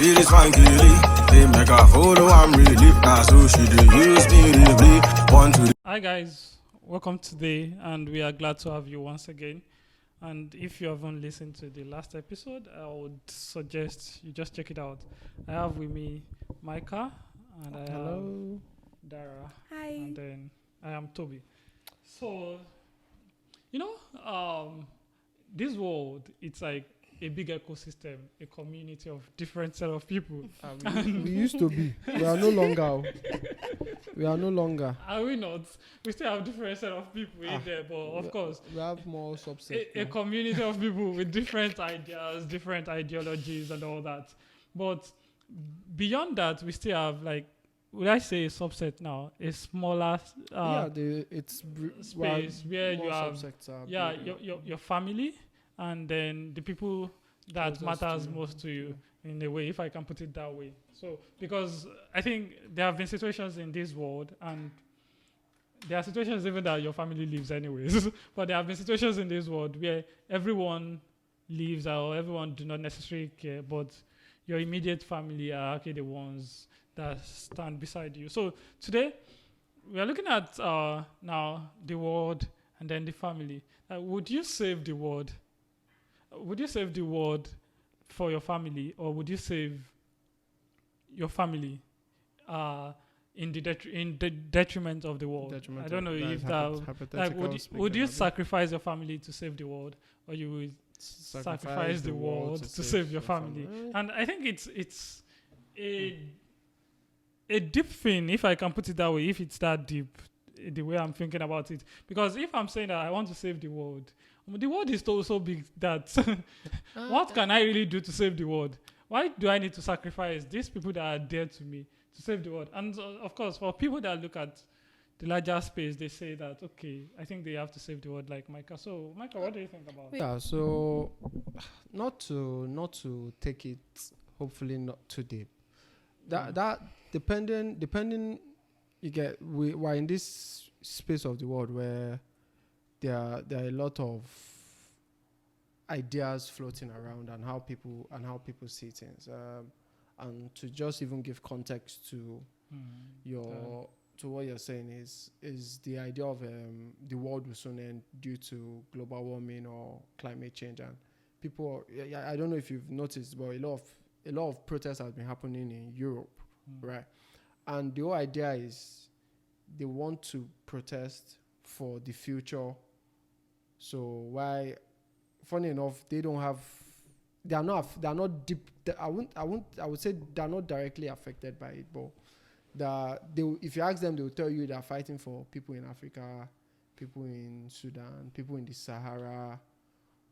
see this one killy. They make a follow, I'm really. That's who she do use me really. Want to. Hi guys, welcome today, and we are glad to have you once again. And if you haven't listened to the last episode, I would suggest you just check it out. I have with me Micah, and I have Dara, Hi. and then I am Toby. So, this world, it's like a big ecosystem, a community of different set of people. We used to be. We are no longer. We are no longer. Are we not? We still have different set of people in there, but of course, We have more subsets. a community of people with different ideas, different ideologies, and all that. But beyond that, we still have, like, would I say a subset now? A smaller space where you have your family, and then the people that Closest matters to you. most to you, in a way, if I can put it that way. So, because I think there have been situations in this world, and there are situations even that your family lives anyways, but there have been situations in this world where everyone lives or everyone do not necessarily care, but your immediate family are actually the ones that stand beside you. So today, we are looking at now the world and then the family. Would you save the world? Would you save the world for your family, or would you save your family in the detriment of the world? I don't know if that would you sacrifice your family to save the world, or you would sacrifice the world to save your family? And I think it's a deep thing, if I can put it that way, if it's that deep, the way I'm thinking about it. Because if I'm saying that I want to save the world is so big that what can I really do to save the world? Why do I need to sacrifice these people that are dear to me to save the world? And of course, for people that look at the larger space, they say that, okay, I think they have to save the world, like Micah. So, Micah, what do you think about that? Yeah, so not to take it, hopefully not too deep. That depending we're in this space of the world where there are a lot of ideas floating around and how people see things, and to just even give context to to what you're saying is the idea of the world will soon end due to global warming or climate change. And people, I don't know if you've noticed, but a lot of protests have been happening in Europe, right? And the whole idea is they want to protest for the future. So why, funny enough, they are not deep. I would say they're not directly affected by it, but if you ask them, they will tell you they're fighting for people in Africa, people in Sudan, people in the Sahara,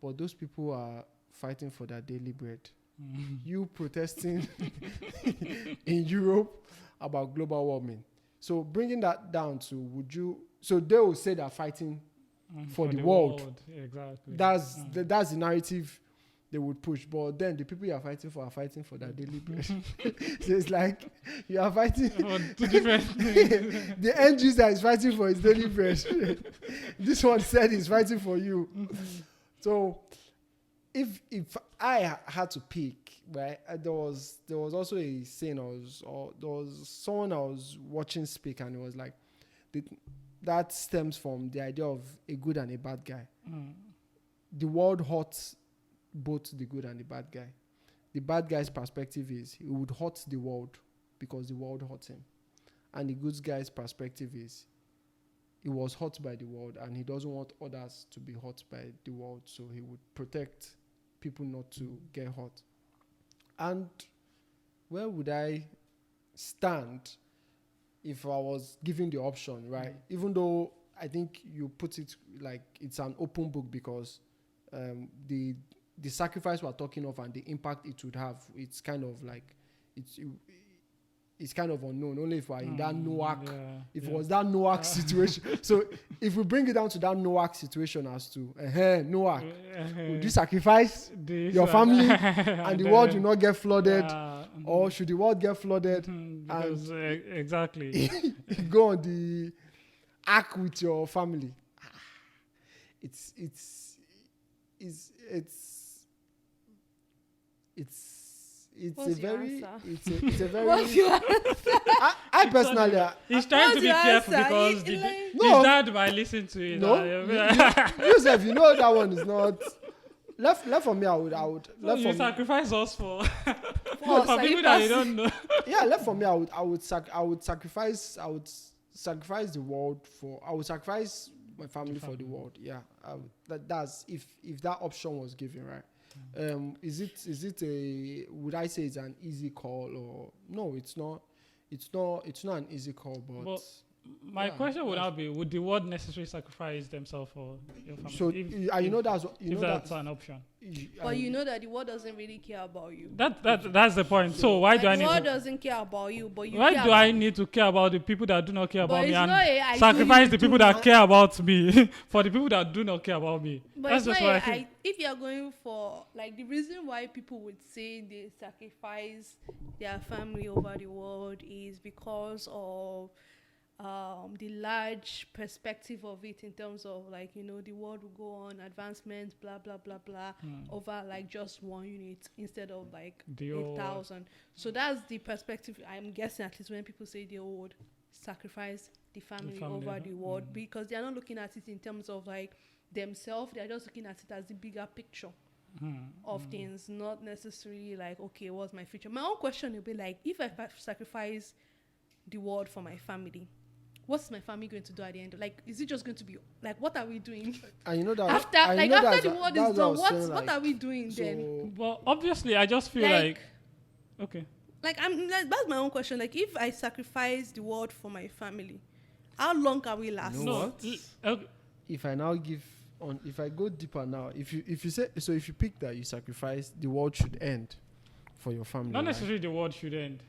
but those people are fighting for their daily bread. You protesting in Europe about global warming. So bringing that down to, so they will say they're fighting for the world. Exactly. That's the narrative they would push. But then the people you are fighting for their daily bread. So it's like you are fighting For two different things. the end user is fighting for his daily bread. This one said he's fighting for you. So if I had to pick, right, there was also a scene there was someone I was watching speak, and it was like that stems from the idea of a good and a bad guy. The world hurts both the good and the bad guy. The bad guy's perspective is he would hurt the world because the world hurts him, and the good guy's perspective is he was hurt by the world and he doesn't want others to be hurt by the world, so he would protect people not to get hurt. And where would I stand if I was given the option, right? Even though I think you put it like it's an open book, because the sacrifice we're talking of and the impact it would have, it's kind of like it's kind of unknown. Only if we're in that Noach, if it was that Noach situation. So if we bring it down to that Noach situation as to Noach, would you sacrifice your family and the world will not get flooded, or should the world get flooded because, exactly you go on the ark with your family? It's it's What's a your very answer? it's a very What's your answer? I personally He's trying to be your careful answer? because Like- No. his dad might listen to it. no Joseph, you know that one is not left for me. I would So left you for me. sacrifice us for What, for so you people that you pass- don't know. Yeah, left for me. I would sacrifice the world for. I would sacrifice my family for the world. Yeah, that's if that option was given, right? Is it a, would I say it's an easy call, or no? It's not an easy call, but My yeah, question would now be: would the world necessarily sacrifice themselves for your family? so you know that's if that's an option. But you know that the world doesn't really care about you. That's the point. So why do I The need world to? doesn't care about you, but you Why care do I need to care about the people that do not care But about me it's and not a I do, sacrifice you the do. people that care about me for the people that do not care about me? But That's it's just not what I a- think. if you're going for, like, the reason why people would say they sacrifice their family over the world is because of the large perspective of it, in terms of, like, you know, the world will go on advancement, blah blah blah blah, over like just one unit instead of like The whole 8,000. So that's the perspective, I'm guessing, at least when people say they would sacrifice the family over the world, because they're not looking at it in terms of like themselves, they're just looking at it as the bigger picture of things, not necessarily like, okay, what's my future. My own question would be like, if I sacrifice the world for my family, what's my family going to do at the end? Like, is it just going to be like, what are we doing and you know that after I know after that's the what- world that's is what I done? was What saying, what like, are we doing then? so Well, obviously, I just feel like okay. Like, I'm like, that's my own question. Like, if I sacrifice the world for my family, how long can we last? You know what? Okay. if I now if I go deeper now, if you say, so if you pick that you sacrifice, the world should end for your family. Not right? necessarily the world should end.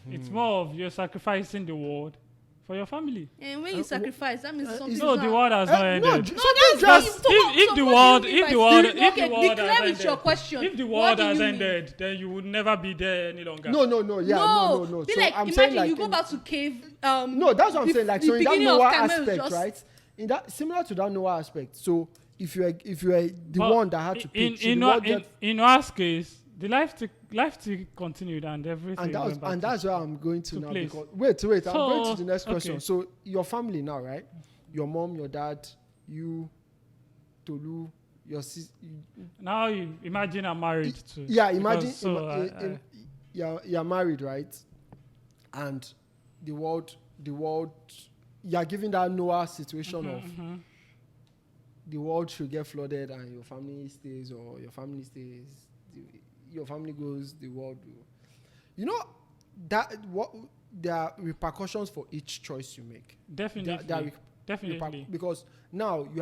It's more of you're sacrificing the world for your family. And when you sacrifice, that means something. No, the world has not No, ended. No, that's just if the world okay, the world be has clear with your ended, question. if the What world do has you mean? ended, then you would never be there any longer. No, yeah, no. Be So like, I'm imagine saying, like, you go back to cave. no, that's what I'm saying. Like, the so in that beginning of Noah time is aspect, just- right? In that, similar to that Noah aspect. So if you are the But one that had to pick, should in the world get, in Noah's case, the life still continued and everything. and went back that's to- where I'm going to now. place. Because wait, I'm So, going to the next question. okay. So your family now, right? Your mom, your dad, you, Tolu, your sis. Now you imagine I'm married too. Yeah, imagine. Because, so you're married, right? And the world, you're given that Noah situation of the world should get flooded and your family stays, or your family stays, your family goes, the world will. You know that what there are repercussions for each choice you make. definitely, There are definitely. because now you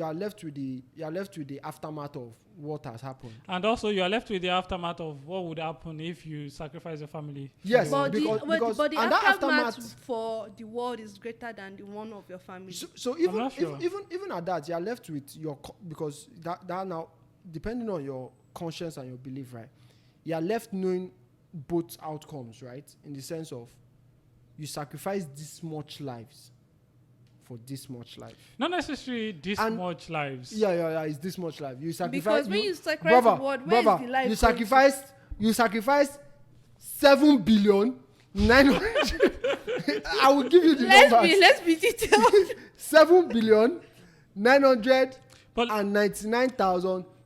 are left with the aftermath of what has happened. And also, you are left with the aftermath of what would happen if you sacrifice your family. Yes, But because the and that aftermath for the world is greater than the one of your family. So I'm not sure. even at that, you are left with your because that now, depending on your conscience and your belief, right? You are left knowing both outcomes, right? In the sense of you sacrifice this much lives for this much life. Not necessarily this And- much lives. Yeah. It's this much life. You sacrifice. Because when you sacrifice the world, where is the life You going to? You sacrifice 7 billion 900. I will give you the numbers. Let's be detailed. 7 billion 900 But and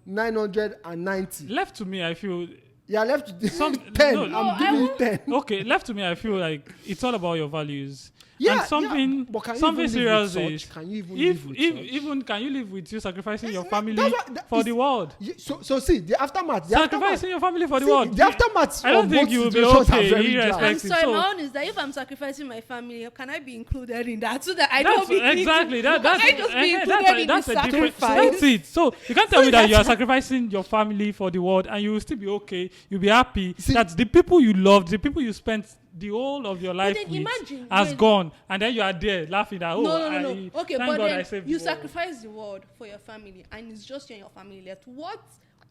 99,990. left to me, I feel You are left with Some- 10. no, I'm giving you 10. okay. Left to me, I feel like it's all about your values. Yeah, and something, But can you something even live with serious such? is Can you even if live with such? even can you live with you sacrificing your family That's what- for the world? So see, the aftermath. Sacrificing your family for the see, world. The aftermath. I don't of think both you will be situations are okay, very irrespective. dry. I'm sorry, So- my own is that if I'm sacrificing my family, can I be included in that so that I That's don't be exactly that. That's Can I just be included that's in a the different. sacrifice? That's it. So you can't tell me that you are sacrificing your family for the world and you will still be okay. You'll be happy See- that the people you loved, the people you spent the whole of your life then with, imagine has when- gone, and then you are there laughing that No. Okay, thank but God I then saved you the world. sacrifice the world for your family, and it's just you and your family left. What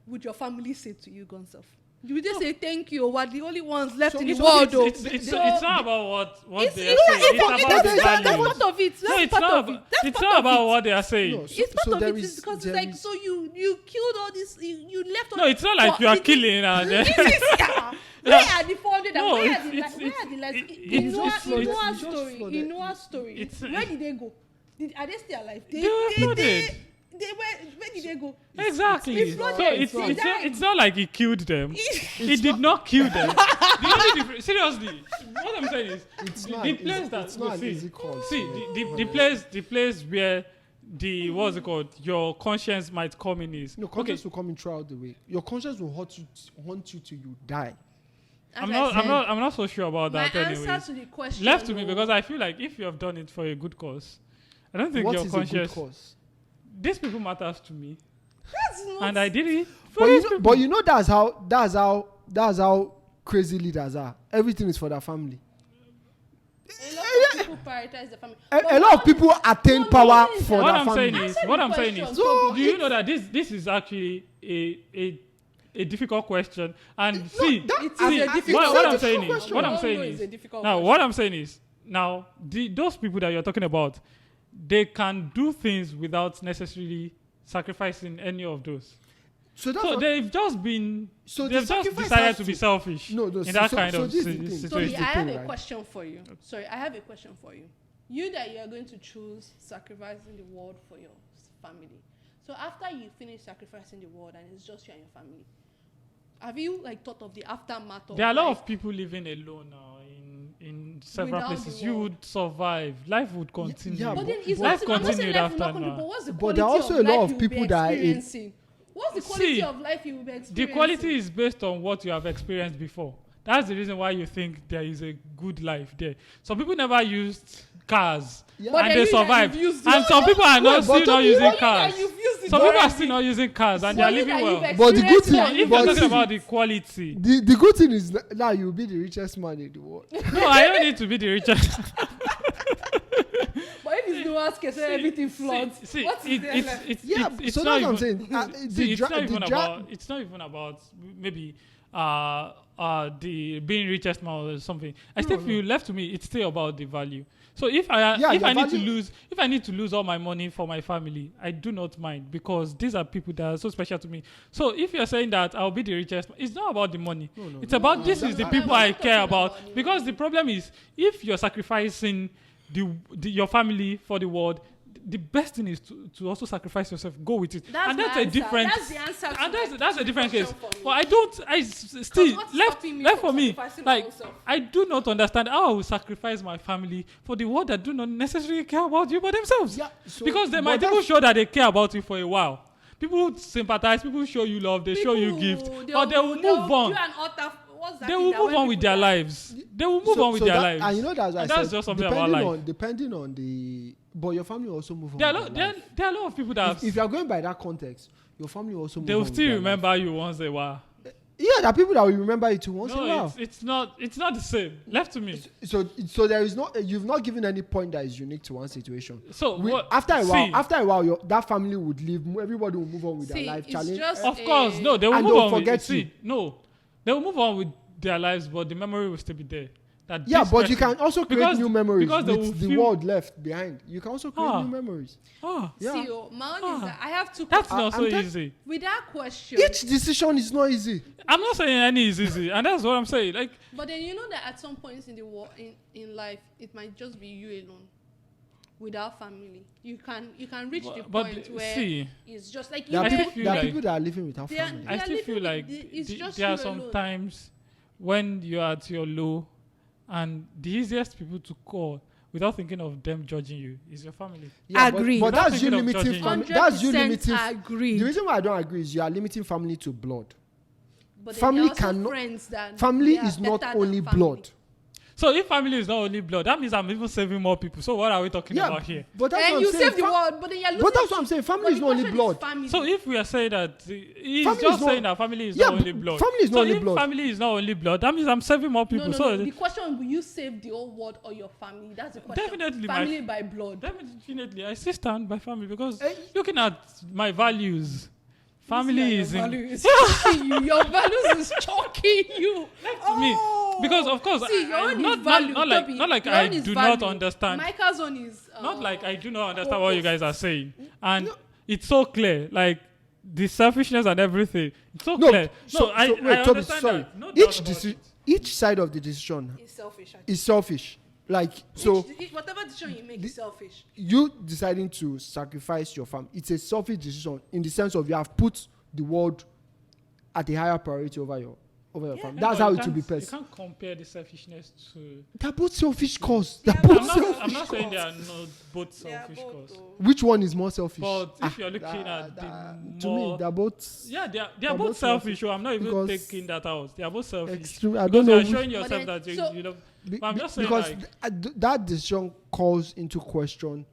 would your family say to you, Gonself? You just say thank you. We're the only ones left So in the it's- world, though. It's not about what It's, they are it's, saying. It's about the that's values. part of it. That's No, it's part not. of it. That's It's part not of about it. what they are saying. No, It's part of there it. is- It's because there it's like is- so you killed all this. You left. All No, it's not like you are killing and It is, yeah. Where are the 400 No, and where it's- are the it's- where are the it's- lights? it's- In it's- Noah's it's- story, it's- in Noah's story, it's- where did they go? Are they still alive? They were flooded. Where did they go? Exactly. It's So flooded. it's not like he killed them. He did not kill them. The only difference, seriously, what I'm saying is It's not. the It's, place that it's not an see, easy call. see the place where the what's it called, your conscience might come in is No, conscience will come in throughout the way. Your conscience will haunt you till you die. I'm not so sure about My that answer anyways. to the question Left to me though, because I feel like if you have done it for a good cause, I don't think What your is a good conscience. cause? These people matters to me, that's not and I did it. For But these you, know, people. but you know that's how crazy leaders are. Everything is for their family. a lot of people prioritize the family. A lot of people attain No, power no, for what their I'm family. saying is, Answer what the I'm saying question, is, so do you know that this is actually a difficult question? And see, It is see, a difficult what I'm question. saying is, Question. what I'm We all saying know is, it's a difficult now question. what I'm saying is, now those people that you're talking about, they can do things without necessarily sacrificing any of those. So that's So what, they've just been, So the they've just sacrifice decided has to be to- selfish No, no, in so- that so- kind so of this is the thing. Toby, situation. I have thing, a right? question for you. Sorry, I have a question for you. You that you are going to choose sacrificing the world for your family. So after you finish sacrificing the world and it's just you and your family, have you like thought of the aftermath of There are a lot life? of people living alone now in several Without the places. You world. would survive. Life would continue. yeah, But then it's Life not, I'm not saying continued life will not after continue, now. but what's the But quality there are also of a lot life of you will be people that are in- experiencing? What's the quality See, of life you will be experiencing? The quality is based on what you have experienced before. That's the reason why you think there is a good life there. Some people never used cars Yeah. But and then they you that survived. you've used And it. some people are Wait, not but still not Toby, using You that cars. you've used it Some people are already. still not using cars and they But are you living that well. you've But the good experienced thing- it So and if you've you're but talking see- about the quality, the good thing is that now you'll be the richest man in the world. no, I don't need to be the richest. But if it's Noah's case, where everything floods. See, What is there left? Yeah, it's so not that's what I'm even- saying. See, it's not even the about. It's not even about maybe the being richest man or something. I still feel left to me. It's still about the value. So if I Yeah, if your I need to value- lose if I need to lose all my money for my family, I do not mind because these are people that are so special to me. So if you're saying that I'll be the richest, it's not about the money. It's about this is the people I care about. Because the problem is if you're sacrificing your family for the world, the best thing is to also sacrifice yourself. Go with it. That's And that's my a answer. different. That's the answer to And my that's a different case. question for me. But I don't. Still what's left stopping me left from for me. sacrificing Like myself? I do not understand how I will sacrifice my family for the world that do not necessarily care about you but themselves. Yeah, so- Because they but might even that's- show that they care about you for a while. People sympathize. People show you love. They show you gift. But they will move on. Do an altar. What's that They thing will that move when on with people their die? lives. They will move on with their lives. And you know that's why I And that's said, just something about depending life. on depending on the, but your family will also move on. There are, with lo- their there, life. there are a lot of people that If you are going by that context, your family will also move they on. will with still their remember you once in a while. life. Yeah, there are people that will remember you too once in a No, while. it's not the same. Left to me. So there is no, you've not given any point that is unique to one situation. So what, After a see, while, that family would leave. Everybody will move on with See, their life. it's Challenge. just- of course, no, they will And move they'll on forget with see, you. no, they will move on with their lives, but the memory will still be there. That Yeah, this but you person- can also create because- new memories because they will with the feel- world left behind. You can also create Ah. new memories. Ah, Yeah. See, my own is that I have two that's questions. not so I'm easy. With that question, Each decision is not easy. I'm not saying any is easy, and that's what I'm saying. Like, but then you know that at some points in the world, in life, it might just be you alone, without family. You can reach the but point where see, it's just like There you. are, still were- people, feel there are like- people that are living without They are- family. I are still living feel with- like it's just there are you some alone. times when you're at your low, and the easiest people to call without thinking of them judging you is your family. Yeah, Agree. But Without that's you thinking of limiting judging you. family. That's you 100% limiting. agree. The reason why I don't agree is you are limiting family to blood. But then family there are also cannot- friends that Family they are is not better than only family. blood. So if family is not only blood, that means I'm even saving more people. So what are we talking Yeah, about here? but that's And what you I'm saying. save the world, but then you're losing. But that's what I'm saying. Family but is the not only question blood. family. So if we are saying that he's Family just is not- saying that family is Yeah, not only but blood. family is not so only if blood. family is not only blood, that means I'm saving more people. no, so the question: will you save the whole world or your family? That's the question. Definitely my- family by blood. definitely, I still stand by family because Eh, looking at my values, family is your in value is choking you. Your values is choking you. to me because of course See, your own not, is value. not like Toby. not like Your I own is do value. not understand. Micah's own is Not like I do not understand what you focus. guys are saying, and it's so clear. Like the selfishness and everything. It's so clear. I wait, Toby, understand sorry. that. No doubt about it. Each side of the decision It's selfish. is selfish. Like so, Whatever decision you make is selfish. you deciding to sacrifice your family, it's a selfish decision in the sense of you have put the world at a higher priority over your family. That's how it will be You perceived. can't compare the selfishness to. They're both selfish cause. They're Yeah, both I'm selfish. not saying they cause. are not both They are selfish both, cause. though. Which one is more selfish? But if you're looking at the to me, more, they're both yeah, they are they're both both selfish. So I'm not even because taking that out. They are both selfish. extreme. I Because don't know. you are which- showing yourself But that then- so- you know. Be- But I'm be- just saying, because like, that decision calls into question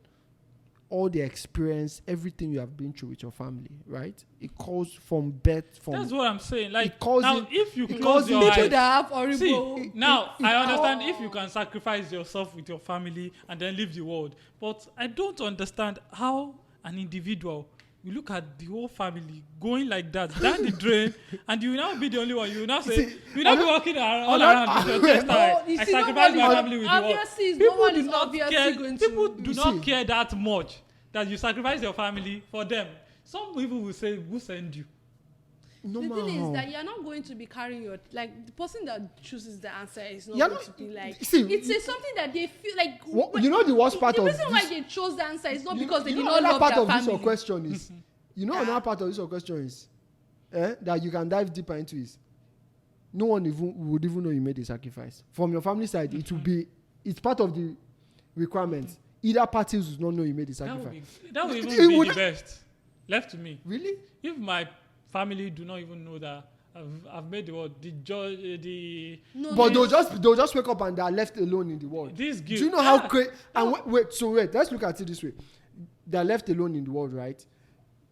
all the experience, everything you have been through with your family, right? It calls from birth, from that's what I'm saying. Like calls now, it- if you it close calls your it- People eyes, that have horrible. see now it- I understand if you can sacrifice yourself with your family and then leave the world, but I don't understand how an individual will look at the whole family going like that down the drain, and you will now be the only one. You will now say See, you will not be walking all around with your chest No, out. you I see, sacrifice my nobody- family with the world. obviously, no People one do is not obviously care. going to- People do You not see. care that much that you sacrifice your family for them. Some people will say, "Who send you?" The thing is that you're not going to be carrying your the person that chooses the answer is not You're going not- to be like see, it's something that they feel like. You know the worst part the of reason why this- they chose the answer is not You- because they you did know not another love part their of this family. your question is, another part of this your question is, that you can dive deeper into is, no one would even know you made a sacrifice from your family side. It will be, it's part of the requirements. Either parties will not know you made a sacrifice. That would even It be would- the best. Left to me. Really? If my family do not even know that I've made the world, No, But no, they'll just wake up and they are left alone in the world. this guilt. Do you know how crazy? And wait, let's look at it this way. They're left alone in the world, right?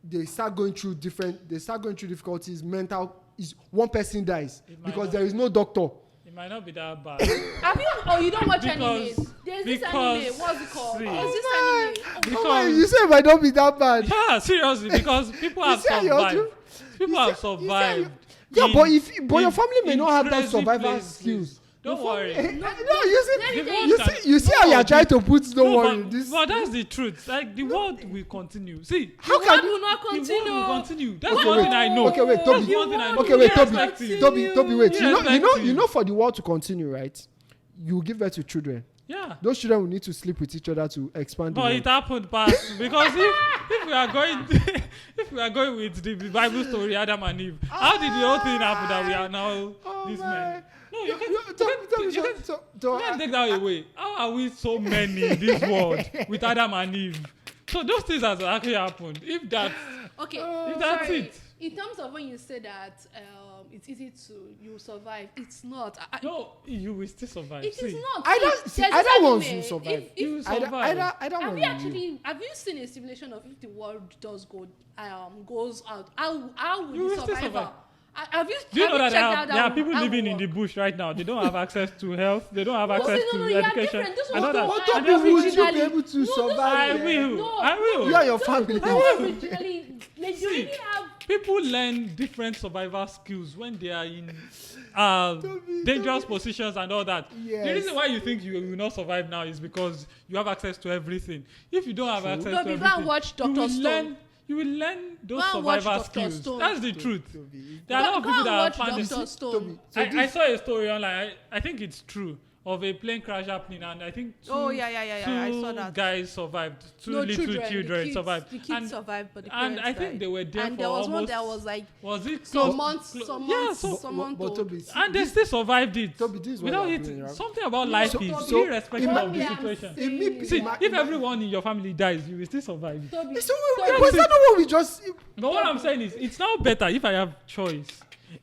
They start going through difficulties. Mental is one person dies It might because not- there is no doctor. It might not be that bad. have you? Oh, you don't watch Because- anime? There's this anime. because- What's it called? see. There's this anime. Come on, you say it might not be that bad. Yeah, seriously, because people have say you're survived. too- People you have say- you say survived. Yeah, in- but your family may in not have that crazy survival places. skills. Don't worry. No, let you me tell you see how you are trying to put no No, worry. but, This but that's the truth. Like the world will continue. See, how The can world you? will not the world continue. will continue. That's Okay, one wait. thing I know. Okay, wait, That's Toby. one thing I know. Okay, wait, Toby. Irrespective. Toby, wait. Irrespective. You know, for the world to continue, right? You give birth to children. Yeah. Those children will need to sleep with each other to expand the But world. it happened past because if we are going if we are going with the Bible story Adam and Eve, how did the whole thing happen that we are now these men? No, you can't take that away. How are we so many in this world with Adam and Eve? So those things has actually happened. If that's Okay, If that's sorry. it. In terms of when you say that it's easy to you survive, it's not. no, you will still survive. It is See, not. I don't There's see. this I don't want anime. to survive. You will If, survive. I don't have want you to. actually have you seen a simulation of if the world does go goes out? How will You the will still survivor? survive. Have you? do you know that checked out there are how- people how living it in the work? bush right now? They don't have access to health. They don't have No, access no, to you are education. different. Those I know ones that. don't What have topic that would you be originally. able to No, those survive? I ones- will. No, I will. You and your family. originally, they See, already have. People learn different survival skills when they are in dangerous positions and all that. Yes. The reason why you think you will not survive now is because you have access to everything. If you don't have access No, to go everything, and watch you Dr. will Stone. learn. You will learn those Go and watch survival Dr. skills. Stone. That's the truth. Toby. There are a lot of Go people and that watch have found this. Dr. Stone. Toby, so I this- saw a story online. I think it's true of a plane crash happening, and I think two, Oh, yeah. I saw two that. guys survived. Two No, little children, children the kids, survived. The kids and survived, but the and parents I think died. they were there and for there was almost. one that was like Was it some close- months, clo- some yeah, months, so- some but months old. Toby, and they still survived it. Toby, this is what without you're it. doing, right? Something about life So- is so- irrespective ima- of the Yeah, situation. I'm It may- See, ima- if everyone in your family dies, you will still survive. Toby, So Toby, was that not what we just? But what I'm saying is, it's now better if I have choice.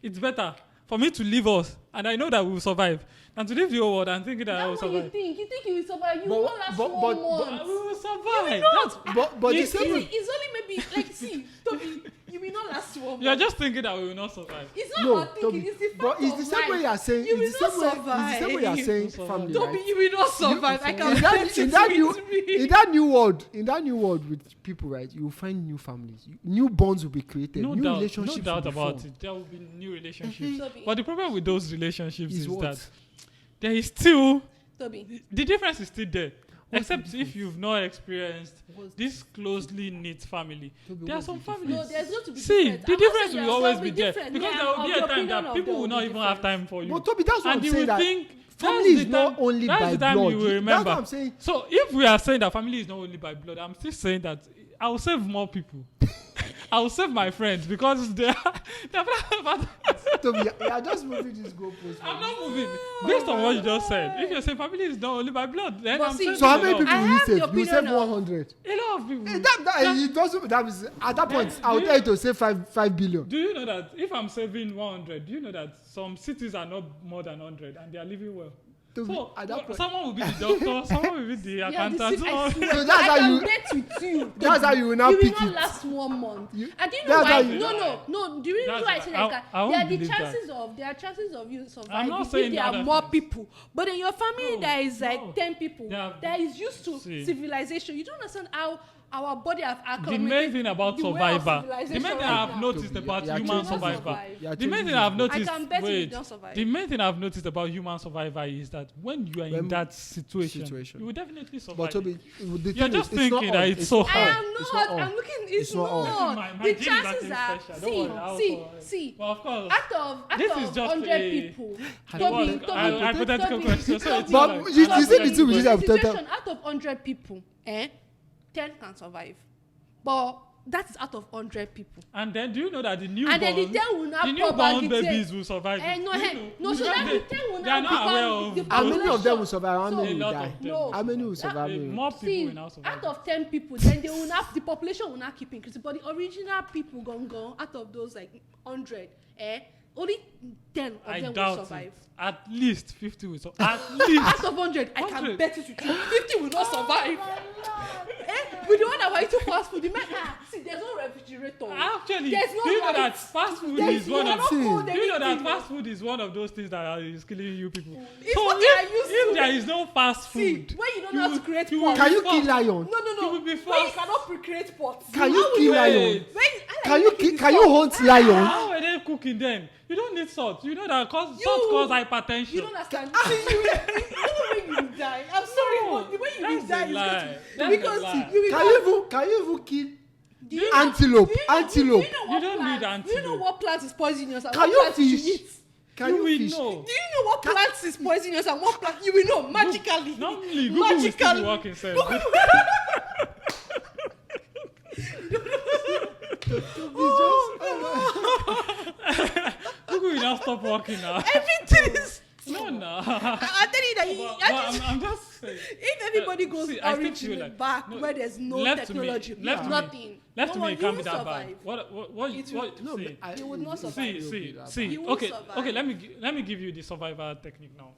It's better for me to leave us, and I know that we will survive, than to leave the whole world and thinking that I will that's what you survive. think. You think you will survive. You But- will not last but- 1 but- month. We will survive. not. That's- But the It's same. It's only maybe like see, Toby. You will not last 1 month. You're just thinking that we will not survive. It's not No, about thinking. Toby, It's the fact but it's of the same way life. you are saying. You will It's the not same way. It's the same way you are saying survive. family, Toby, right? you will not survive. I can in bet that, it in that new with me. in that new world with people, right? You will find new families, new bonds will be created, No new doubt, relationships. no doubt will be about formed. it. There will be new relationships. Toby, But the problem with those relationships Is is what? that there is still Toby, the difference is still there. What's the Except if you've not experienced What's this closely knit family. Toby, There are what's some the difference? families. no, there's going to be See, difference. the I'm not difference saying will there's always going be to be there different. because Me, there will I'm be of a the time opinion that of people there will not be even have difference. time for you. But Toby, that's what And I'm you saying. will That think family that's is the not time- only that's by the time blood. you will That's remember. what I'm saying. So if we are saying that family is not only by blood, I'm still saying that I will save more people. I will save my friends because they are. Toby, you are just moving this goalpost. I'm not moving based on what you just said. If you say family is not only by blood, then But I'm see- saying So how a many lot. people I will you have save? the You will save opinion of- 100. A lot of people. It doesn't. That is at that point. Then I will do tell you you- to save 5 billion. Do you know that if I'm saving 100, do you know that some cities are not more than 100 and they are living well? Toby, So at that point, someone will be the doctor, someone will be the Yeah, accountant. I swear. So that's I how can you- bet with you. that's how you will now You will pick not it. last 1 month. You- And do you know that's how why? you- No. Do you know That's why I why- say I- like that? I won't There are the believe that. chances of you I'm surviving not if saying there are other more things. people. But in your family, No, there is like no. 10 people There are- that is used to See. civilization. You don't understand how our body have The acclimated main thing about the way of survivor, the civilization main thing right I've now. noticed Toby, about you are human changing this survivor, goal. You are the main changing thing this I've goal. I noticed, can bet you wait, don't survive. the main thing I've noticed about human survivor is that when you are in When- that situation, situation. you will definitely survive. But Toby, the You're thing just is, it's thinking not that all. it's so not hard. I all. am It's not. all. I'm looking. It's not all. My The gene is chances actually are. special. Don't worry, I'll follow it. See. Well, of course. Out This of is just 100 a- people, hypothetical question. So it's But not like- you see the two which is situation, hypothetical. out of 100 people, 10 can survive. But that is out of 100 people. And then do you know that the newborn, And then the 10 will not the pop back newborn the babies 10. will survive? it. No, Do you hey, know? no, so Because that the 10 will they are not not aware become of the those- How many of them will population. survive? How So- many A will lot die? of them. No. How many will survive? More people See, will now survive. out of 10 people, then they will not, the population will not keep increasing. But the original people gone, out of those like 100, only 10 of I them will doubt survive. it. At least 50 will survive. At least. Out of 100, I can 100. bet it with you. 50 will not survive. With the one that were eating fast food, see, there's no refrigerator. Actually, There's no do you know light. that fast food There's is one no of cold do you know that anything. fast food is one of those things that is killing you people? It's So what they are used if to. there is no fast See, food, when you don't know how to create pots. Can you Fuck. kill lion? No. You will be When you fast. cannot pre-create pots. Can you How will kill lion? Wait. Can you hunt lion? How are they cooking then? You don't need salt. You know that salt cause hypertension. You don't understand. See, you know when you will die. I'm sorry, No, but the way you that's will die a is lie. going to That's a because lie. you will Can you even kill Do you know- antelope? do you know- Antelope. Do you know You what don't plant- need Do you know antelope. what plant is poisonous and Can what you plant you should fish? eat? Can You you will fish? know. Do you know what plants is poisonous and what plant you will know magically? Normally, Google will still be working. Google will not stop working now. Everything is. No. I tell you that I'm just saying. if everybody goes See, I still orange feel in the like- back no, where there's no left to me- technology, left to me- nothing. Left to No me, one, it can't you be will that bad. survive. What It see? will- You would not survive. See. You will Okay, survive. okay. Let me give you the survival technique now.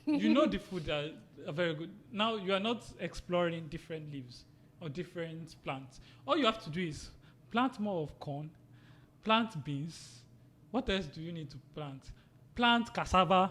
You know the food that are very good. Now you are not exploring different leaves or different plants. All you have to do is plant more of corn, plant beans. What else do you need to plant? Plant cassava,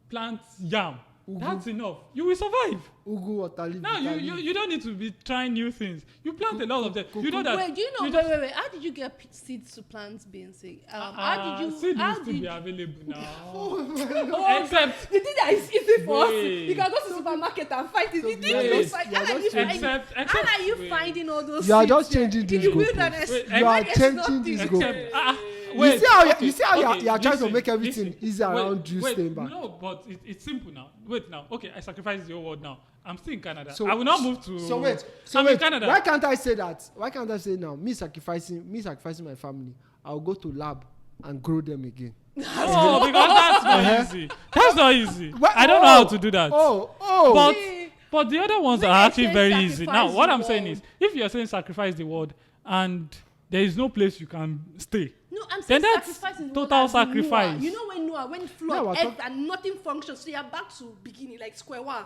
plant yam. Ugu. That's enough. You will survive. Ugu, water leaf. Now bitter you leaf. don't need to be trying new things. You plant a lot of them. You know that. Wait, do you know? just- Wait. How did you get seeds to plant beans? How did you? Seed will How still did be you? available now. Oh, Except the thing that is easy for us, Wait. you can go to the supermarket and find it. You think Wait. you find, You are how are you just finding? except How are you wait. finding all those? You are seeds just there? changing In this the goalpost. wilderness, Wait, You are there's changing nothing. this except goalpost. wait, You see how okay, you see how okay, you are trying to listen, make everything listen. easy around you wait, staying back. No, but it's simple now. Wait now. Okay, I sacrifice the whole world now. I'm still in Canada. So- I will not move to. So wait, I'm in Canada. why can't I say that? Why can't I say now? Me sacrificing my family. I'll go to lab and grow them again. Oh, because that's not easy. That's not easy. I don't know how to do that. Oh. But See, but the other ones when are I actually say very easy. Now, sacrifice what the I'm saying world- is, if you're saying sacrifice the world and there is no place you can stay, No, I'm Then saying that's sacrificing total as in sacrifice. Noah. You know when Noah, when Yeah, flood we're earth and nothing functions, so you're back to beginning, like square one.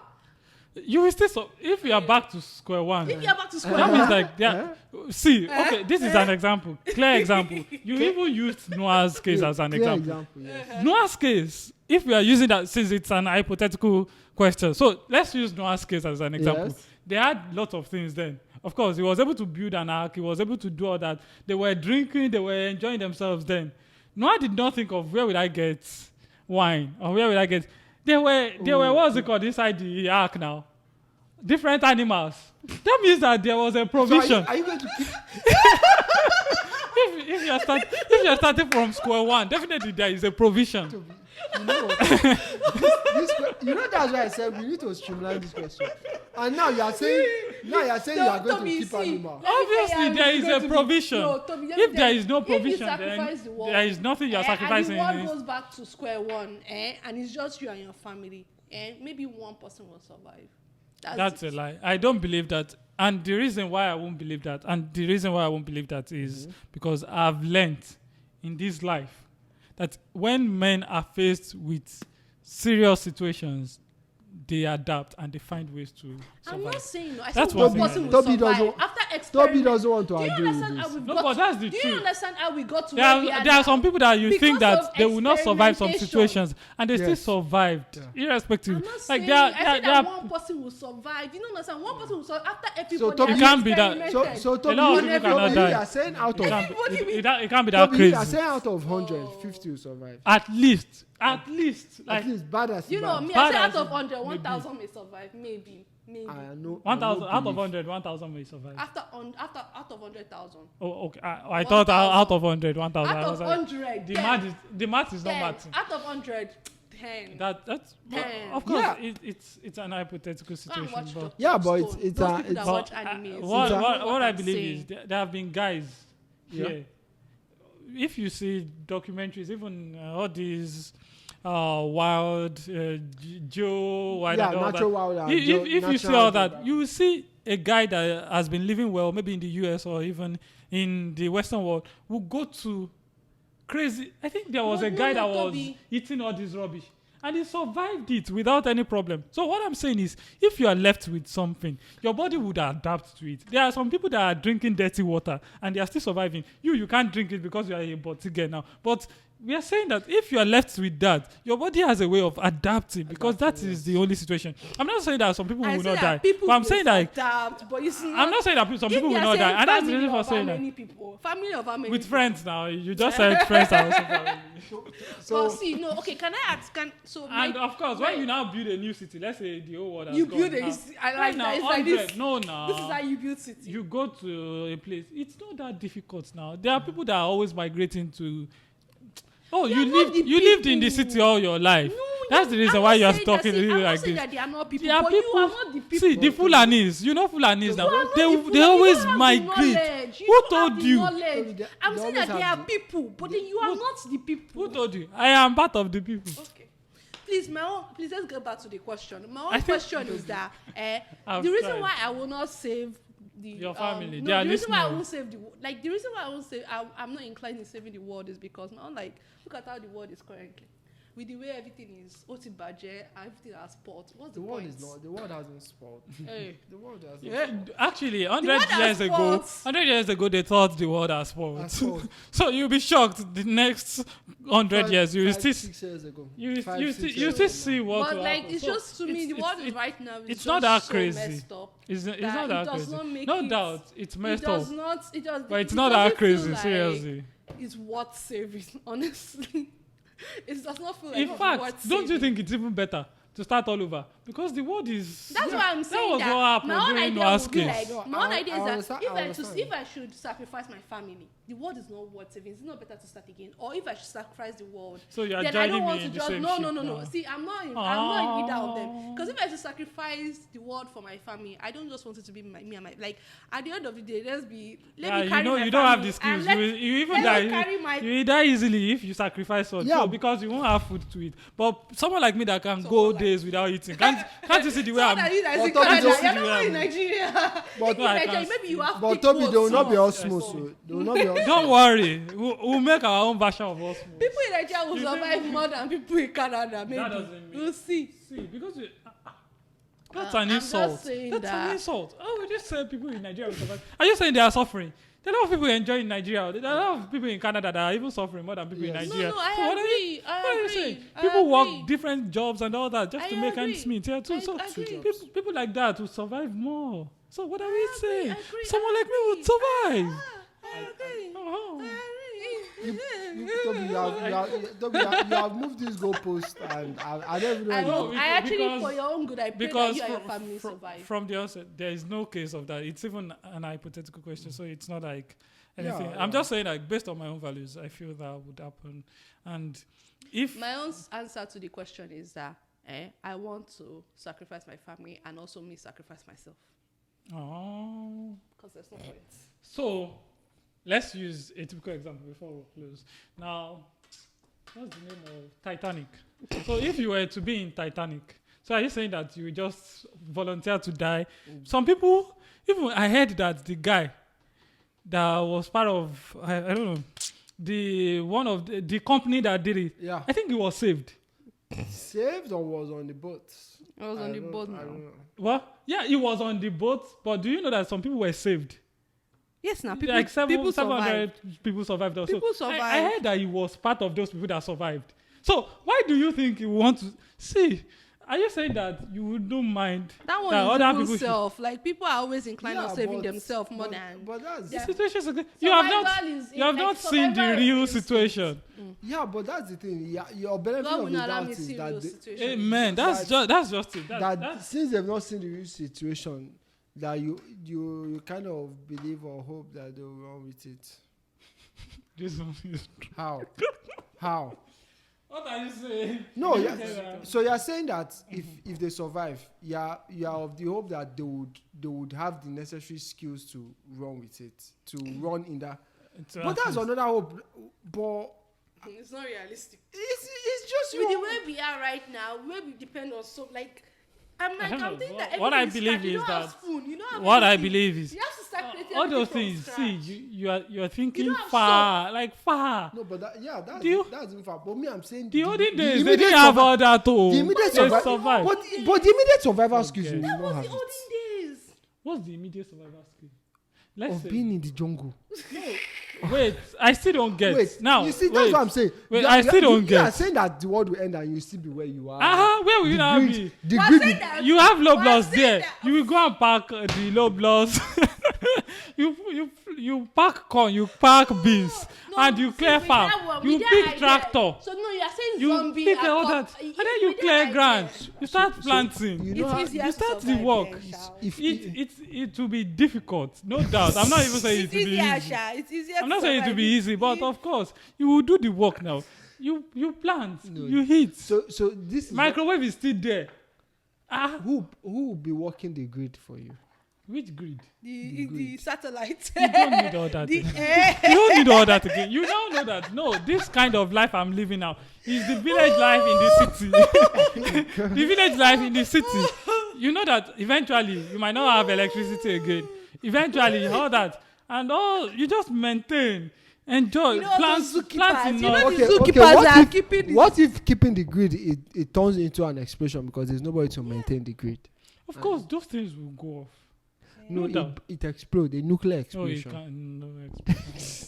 you will still if you are back to square one. If you're back to square That means one, like see, okay, this is an example, clear example. You even used Noah's case as an Clear example. yes. Noah's case, if we are using that, since it's an hypothetical question, so let's use Noah's case as an example. Yes. They had lots of things then. Of course, he was able to build an ark. He was able to do all that. They were drinking. They were enjoying themselves then. Noah did not think of where will I get wine or where will I get. They were what's it called inside the ark now? Different animals. That means that there was a provision. So are you going to keep? If you're starting from square one, definitely there is a provision. You know what? You know that's why I said we need to streamline this question. And now you are saying you are going to keep animal. Obviously, there is a provision. If there is no provision, then there is nothing you are sacrificing. And the world goes back to square one, and it's just you and your family, and maybe one person will survive. That's a lie. I don't believe that. And the reason why I won't believe that, is because I've learned in this life that when men are faced with serious situations, they adapt and they find ways to survive. I'm not saying no. I That's said one one thing person will Toby survive. After Toby experiment, doesn't want to do you agree with understand how this. we've No, got but that's to, the do you truth. understand how we got to There where we are now? some people that you think Because that of they will not survive some experimentation. situations and they still Yes. survived, irrespective. I'm not Like saying, there are, I said there are, that one person will survive. You don't understand? One person will survive after So everybody Toby, has it can't be that- experimented. So Toby, lot of you, people cannot Toby, die. you are saying out it of can't be, Everybody it can't be that Toby, you are crazy. saying out of 100, 50 will survive. At least, like At least bad as You know, bad. me, Bad I say as out of it 100, may be. 1,000 may survive. Maybe. I know. 1,000 out of believe. 100, 1,000 may survive. Out of 100,000. Oh, okay. I thought 1,000. out of 100, 1,000. Out I of was like, 100. the math is not 10. mathing. Out of 100, 10. That's Ten. of course Yeah. it's an hypothetical Go and situation, watch but Dr. Yeah, but Stone. it's Those a- people that it's- watch But, animes. what you know what I I'm believe saying. is there have been guys Yeah. here. If you see documentaries, even all these wild Joe, all Natural that. wild. and If you see natural all that, wild. you will see a guy that has been living well, maybe in the US or even in the Western world, will go to crazy. I think there was No, a guy no, that was Toby. eating all this rubbish. And he survived it without any problem. So what I'm saying is, if you are left with something, your body would adapt to it. There are some people that are drinking dirty water and they are still surviving. You can't drink it because you are a botigan now. But we are saying that if you are left with that, your body has a way of adapting because that is the only situation. I'm not saying that some people I will say not that die. people But I'm will saying that adapt, but you see, I'm not saying that some people will not die. And that's the reason for saying that. Many people, family of how many With people? friends now, you just said friends are also family. But see, no, okay. Can I ask? And of course, when you now build a new city, let's say the whole world has you gone build now. I Right like now, that. It's like 100. this. No, no. This is how you build city. You go to a place. It's not that difficult now. There are people that are always migrating to. Oh, They you are not lived. the You lived in the people. city all your life. No, That's the reason I'm why not you are saying talking that, see, I'm like not saying this. that they are not people, There are but people. you are not the people. See, the Fulanis. You know Fulanis now. You are not They the Fulani. they always You don't have the migrate. knowledge. You Who don't have told the you? knowledge. They I'm saying always that they have are people, but then you are not the people. Who told you? I am part of the people. Okay. Please, please let's get back to the question. My I own think- question is that I've the reason tried. why I will not save Your family, no, they are the reason why I listening. won't save the reason why I won't save I'm not inclined in saving the world is because now like look at how the world is currently. With the way everything is budget, everything has sport. What's The the world point? is not. The world hasn't sport. Hey. The world hasn't. Yeah, actually, world 100 has years ago, sports. 100 years ago, they thought the world has sport. Has sport. So you'll be shocked. The next 100 years, you will still 6 years ago. you Five, you 6 still years you still ago. see what But will like happen. it's So just to me the world is right now is it's just not that so crazy. messed up. It's that not it that does crazy. not make No it- doubt, it's messed It up. does not. It does. But it's it not that doesn't feel crazy, like seriously. It's worth saving, honestly. It does not feel like In it's fact, worth don't you saving. think it's even better to start all over? Because the world is. That's why I'm saying was that. what happened My own during idea Noah's would be case. like, No, my own I idea is that understand- I understand. if I should sacrifice my family, the world is not worth saving. It's not better to start again. Or if I should sacrifice the world, So you are then I joining don't me want to in the just same no. ship now. See, I'm not in either of them. Because if I should sacrifice the world for my family, I don't just want it to be me and my like. At the end of the day, let me Yeah, carry you know my you don't have family the skills. and You even let die. me carry my You die easily if you sacrifice one. Yeah. So because you won't have food to eat. But someone like me that can So go like- days without eating, can't you see the way Someone I'm? that you that is in But Toby Canada, just- you're not Yeah. in Nigeria. But- In No, I Nigeria, can't maybe you have But thick Toby, they will bones. not be all Yes. smooth. So they will not be all. Don't worry, we'll make our own version of us. People in Nigeria will You survive more than people in Canada. Maybe doesn't mean- we'll see. See, because That's an I'm just insult. saying That's that- an insult. Oh, we just say people in Nigeria will survive. Are you saying they are suffering? There are a lot of people enjoying Nigeria. There are a lot of people in Canada that are even suffering more than people in Yes. Nigeria. No, I So what are you, agree. what are you saying? I People agree. work different jobs and all that just I to make agree. ends meet here too. I So agree. people like that will survive more. So what are we saying? I agree. Someone I like me agree. would survive. I agree. Oh. Toby, you have moved this goalpost, and I don't even I know. hope. No, I actually, because- for your own good, I pray that Because you and your family survive. from the onset, there is no case of that. It's even an hypothetical question, so it's not like anything. Yeah, I'm yeah. just saying, like, based on my own values, I feel that would happen. And if My own answer to the question is that I want to sacrifice my family and also me sacrifice myself. oh, Because there's no point. so let's use a typical example before we close. Now, what's the name of Titanic? So if you were to be in Titanic, so are you saying that you would just volunteer to die? Some people, even I heard that the guy that was part of I don't know, the one of the company that did it, Yeah, I think he was saved. saved or was on the boat? I was on the don't- boat I now. don't know. Well, yeah, he was on the boat, but do you know that some people were saved? Yes, now people, Like people survive. 700 people survived also. People I survived. heard that he was part of those people that survived. So why do you think you want to see? Are you saying that you don't mind That one that is other people people should- self. Like people are always inclined Yeah, on saving but- themselves more but- than. But that's Yeah. situations like that? You have not Survival is- you have like, not seen the survival real is- situation. yeah, but that's the thing. Yeah, your benefit God of will the not allow doubt me to is see that real they, situation. Amen. That's just it. that That's since they've not seen the real situation, that you kind of believe or hope that they will run with it. this one is true. How? What are you saying? No, You yeah. say that. So you're saying that if they survive, you are of the hope that they would have the necessary skills to run with it, to run in that. To But at that's least- another hope. But It's not realistic. it's just With the your. way we are right now, where we depend on so like, I'm I don't I'm know. thinking that What I everything believe you is don't have that- spoon, you don't have what I anything. believe is You have to start creating all everything those from things. scratch. See, you're thinking don't have far, like far. No, but that's Do you- that's in fact. But me, I'm saying The olden days, they immediate didn't have survi- all that. Oh, the immediate they survi- survived. But the immediate survival skills Okay. you will That not was have the it. olden days. What's the immediate survival skill? Let's Of say. being in the jungle. Wait, I still don't get. Wait, now, you see, that's wait. what I'm saying. Wait, You are- I still don't you are get. saying that the world will end and you still be where you are. Where will you The now grid- be? The Was grid. it that- You have low was blocks it there. that- You will go and pack the low blocks. you pack corn, you pack beans, No, and you see, clear with farm. that one, You with that pick idea- tractor. So no, you are saying You zombie. pick all apoc- that, and then with you that clear idea, ground. You start so planting. you know how- It's easier you to start the survive work. then, Sha. if It will be difficult, no doubt. I'm not even saying it It's will be easier, easy. Sha. It's easier. I'm not saying it will be easy, but of course you will do the work now. You plant, No, you heat. so this is Microwave is still there. who will be working the grid for you? Which grid? the satellite. You don't need all that. The again. air. You don't need all that again. You now know that no, this kind of life I'm living now is the village life in the city. The village life in the city. You know that eventually you might not have electricity again. Eventually all that and all you just maintain, enjoy, You know plant those zookeepers, you enough. know the zookeepers are keeping the- what if keeping the grid it turns into an explosion because there's nobody to maintain the grid? Of course, those things will go off. No, No doubt. it explodes, a nuclear No, you explosion. can't. No explosion.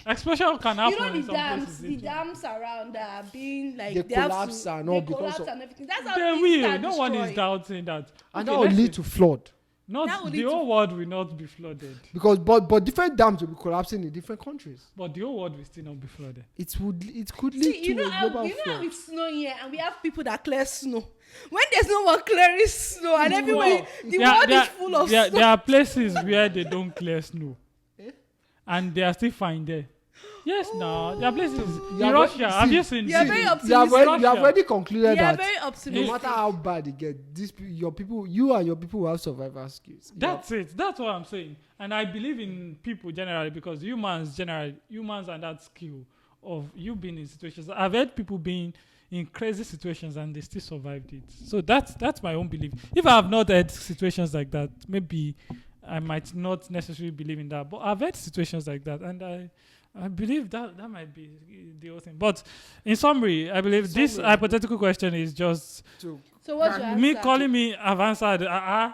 Explosion can happen You know in the some dams, places. the dams around that are being like They have collapse to, and all they because collapse of- and everything. That's how They things will. start No one is destroying. doubting that. And Okay, that will let's lead say- to flood. That Not will the lead to- whole world will not be flooded, Because but different dams will be collapsing in different countries. but the whole world will still not be flooded. It could lead See, you to know a how global you know how flood. it's snowing here, and we have people that clear snow. When there's no one clearing snow, and everybody, the world is full of snow. there are places where they don't clear snow, and they are still fine there. Yes, now there are places in Yeah, but Russia. Have see, you seen? You're see, very You optimistic. have Russia. already concluded You are that very no optimistic. matter how bad it gets, you and your people will have survival skills. That's it. That's what I'm saying. And I believe in people generally because humans and that skill of you being in situations. I've heard people being in crazy situations and they still survived it. So that's my own belief. If I have not had situations like that, maybe I might not necessarily believe in that. But I've had situations like that, and I believe that might be the whole thing. But in summary, I believe this Summary. hypothetical question is just To So what's your answer? me calling me. I've answered. All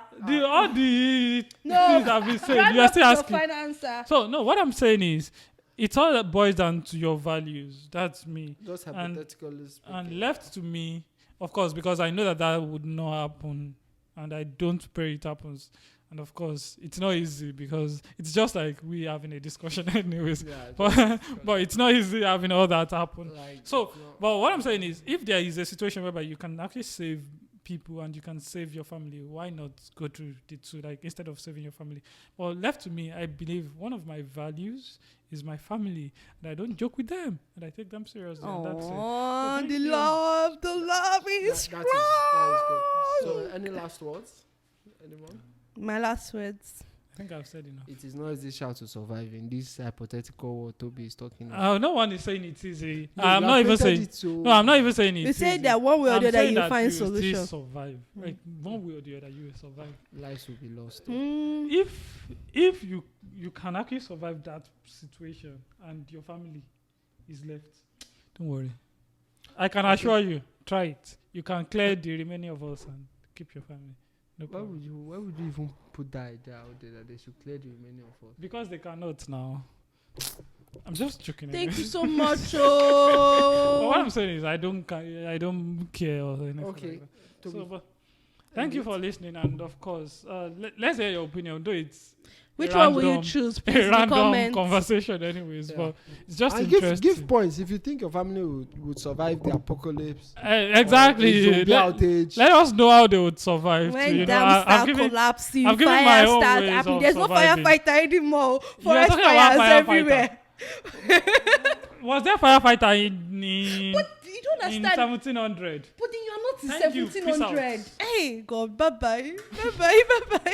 the No, things I've been saying. round You are up still your asking. final answer. So no, what I'm saying is, it all boils down to your values. That's me. just And- hypothetically speaking. And left to me, of course, because I know that would not happen, and I don't pray it happens. And of course, it's not easy because it's just like we having a discussion anyways. Yeah, But it's not easy having all that happen. like, So, it's not- but what I'm saying is, if there is a situation whereby you can actually save people and you can save your family, why not go through the two, like instead of saving your family? Well, left to me, I believe one of my values is my family, and I don't joke with them, and I take them seriously. And that's it. Oh, thank the you. love is that is strong. good. So, any last words? Anyone? My last words. I think I've said enough. It is not easy shout to survive in this hypothetical world Toby is talking about. No one is saying it's easy. No, I'm you not have even painted saying. it to- No, I'm not even saying You it's say easy. that one way or I'm the other saying you that find you will solution. still survive. Like one way or the other, you will survive. Lives will be lost. Mm. If you can actually survive that situation and your family is left, don't worry. I can assure you, try it. You can clear the remaining of us and keep your family. No Why problem. would you even put that idea out there that they should clear the remaining of us? Because they cannot now. I'm just joking. Thank anyway. you so much. But what Oh. I'm saying is, I don't care or anything. Okay. Like that. Toby, So, but thank you for listening, and of course, let's hear your opinion. Though it's Which a one will you random- choose? a Please in the random comments. conversation, anyways. Yeah. But it's just and interesting. give points if you think your family would survive the apocalypse. Exactly. Or a zombie outage. Let us know how they would survive. too, When you know. dams I'm start giving, collapsing, I'm giving my fire own starts ways happening. of There's no surviving. firefighter anymore. You are Forest talking about fires firefighter. everywhere. Was there firefighter in But you don't in understand. 1700? But then you're not in Thank you. Peace out. 1700. Hey, God, bye bye. Bye bye. Bye bye.